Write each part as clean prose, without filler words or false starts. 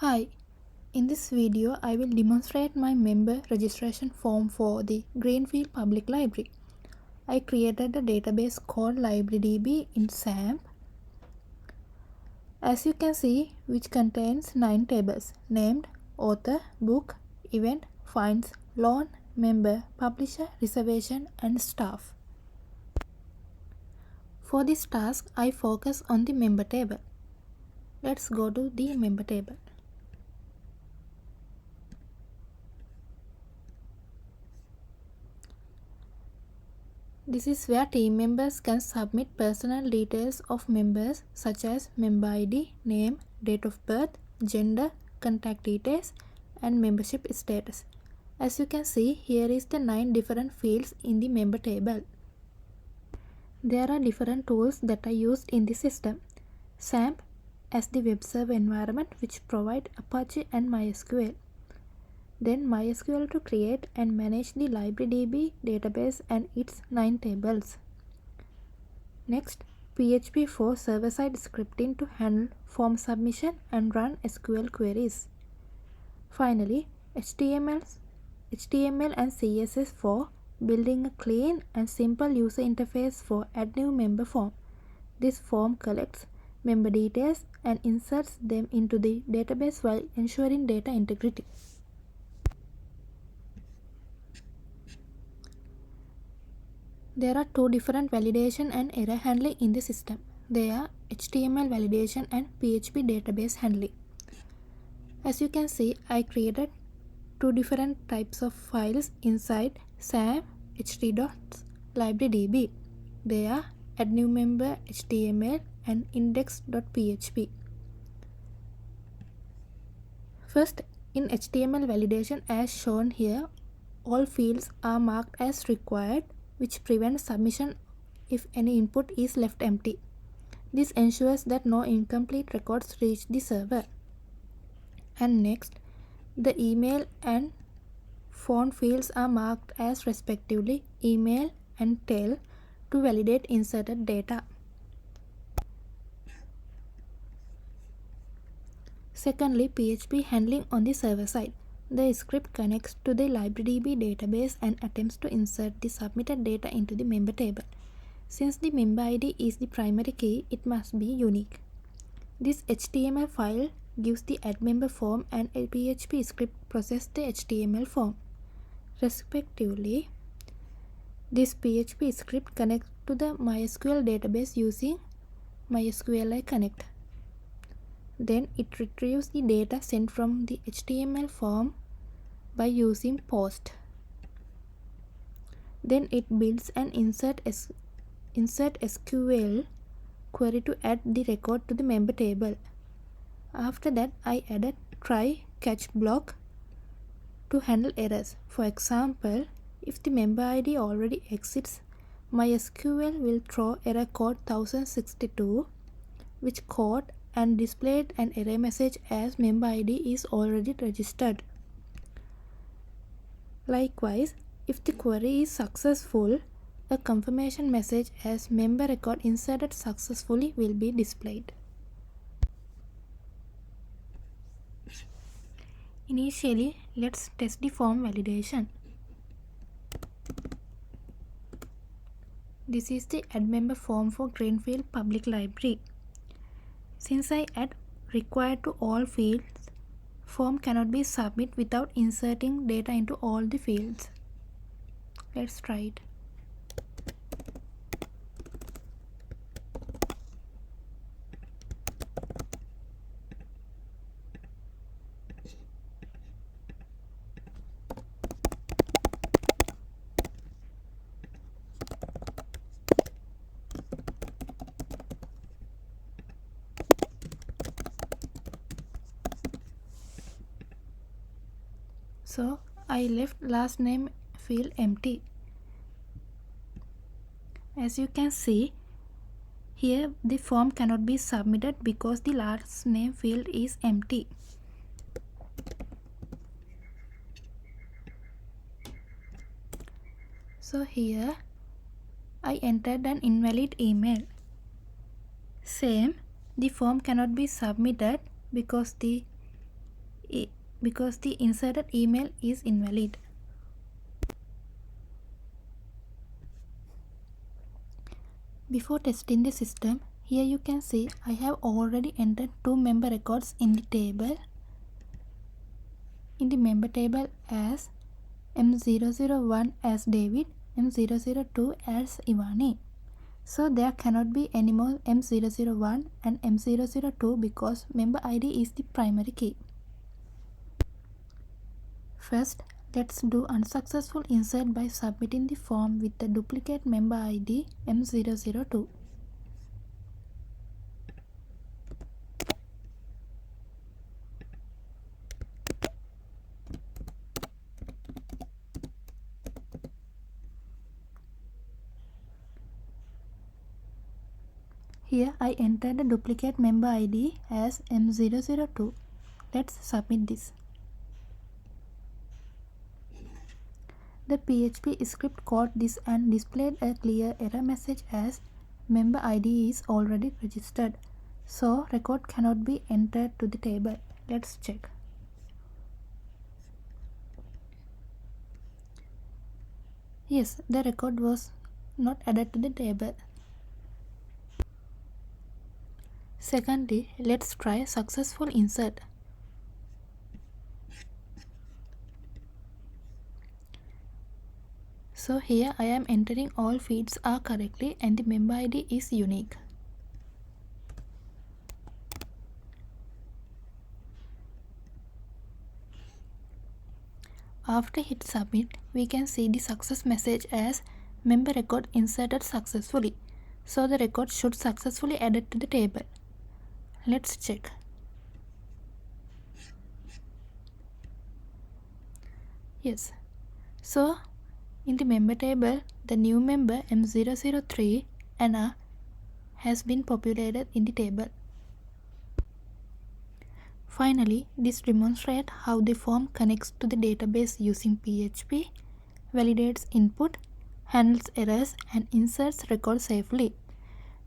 Hi, in this video I will demonstrate my member registration form for the Greenfield Public Library. I created a database called LibraryDB in SAMP, as you can see, which contains 9 tables named author, book, event, finds, loan, member, publisher, reservation and staff. For this task, I focus on the member table. Let's go to the member table. This is where team members can submit personal details of members such as member ID, name, date of birth, gender, contact details, and membership status. As you can see, here is the 9 different fields in the member table. There are different tools that are used in the system. SAMP as the web server environment which provide Apache and MySQL. Then MySQL to create and manage the LibraryDB database and its 9 tables. Next, PHP for server-side scripting to handle form submission and run SQL queries. Finally, HTML and CSS for building a clean and simple user interface for add new member form. This form collects member details and inserts them into the database while ensuring data integrity. There are 2 different validation and error handling in the system. They are HTML validation and PHP database handling. As you can see, I created 2 different types of files inside SAM ht.librarydb. They are add new member HTML and index.php. First, in HTML validation as shown here, all fields are marked as required, which prevents submission if any input is left empty. This ensures that no incomplete records reach the server. And next, the email and phone fields are marked as respectively email and tel to validate inserted data. Secondly, PHP handling on the server side. The script connects to the LibraryDB database and attempts to insert the submitted data into the member table. Since the member ID is the primary key, it must be unique. This HTML file gives the add member form and a PHP script processes the HTML form. Respectively, this PHP script connects to the MySQL database using MySQLi Connect. Then it retrieves the data sent from the HTML form by using POST. Then it builds an insert SQL query to add the record to the member table. After that, I added try catch block to handle errors. For example, if the member ID already exists, MySQL will throw error code 1062, which caught and displayed an error message as member ID is already registered. Likewise, if the query is successful, a confirmation message as member record inserted successfully will be displayed. Initially, let's test the form validation. This is the add member form for Greenfield Public Library. Since I add required to all fields, form cannot be submitted without inserting data into all the fields. Let's try it. So I left last name field empty. As you can see, here the form cannot be submitted because the last name field is empty. So here I entered an invalid email. Same, the form cannot be submitted because the because the inserted email is invalid. Before testing the system, here you can see I have already entered 2 member records in the table. In the member table as M001 as David, M002 as Ivani. So there cannot be any more M001 and M002 because member ID is the primary key. First, let's do unsuccessful insert by submitting the form with the duplicate member ID M002. Here I entered the duplicate member ID as M002. Let's submit this. The PHP script caught this and displayed a clear error message as member ID is already registered. So record cannot be entered to the table. Let's check. Yes, the record was not added to the table. Secondly, let's try successful insert. So here I am entering all fields are correctly and the member ID is unique. After hit submit, we can see the success message as member record inserted successfully. So the record should successfully added to the table. Let's check. Yes. So in the member table, the new member M003 Anna has been populated in the table. Finally, this demonstrates how the form connects to the database using PHP, validates input, handles errors, and inserts records safely.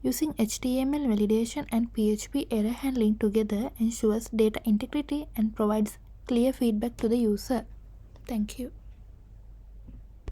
Using HTML validation and PHP error handling together ensures data integrity and provides clear feedback to the user. Thank you.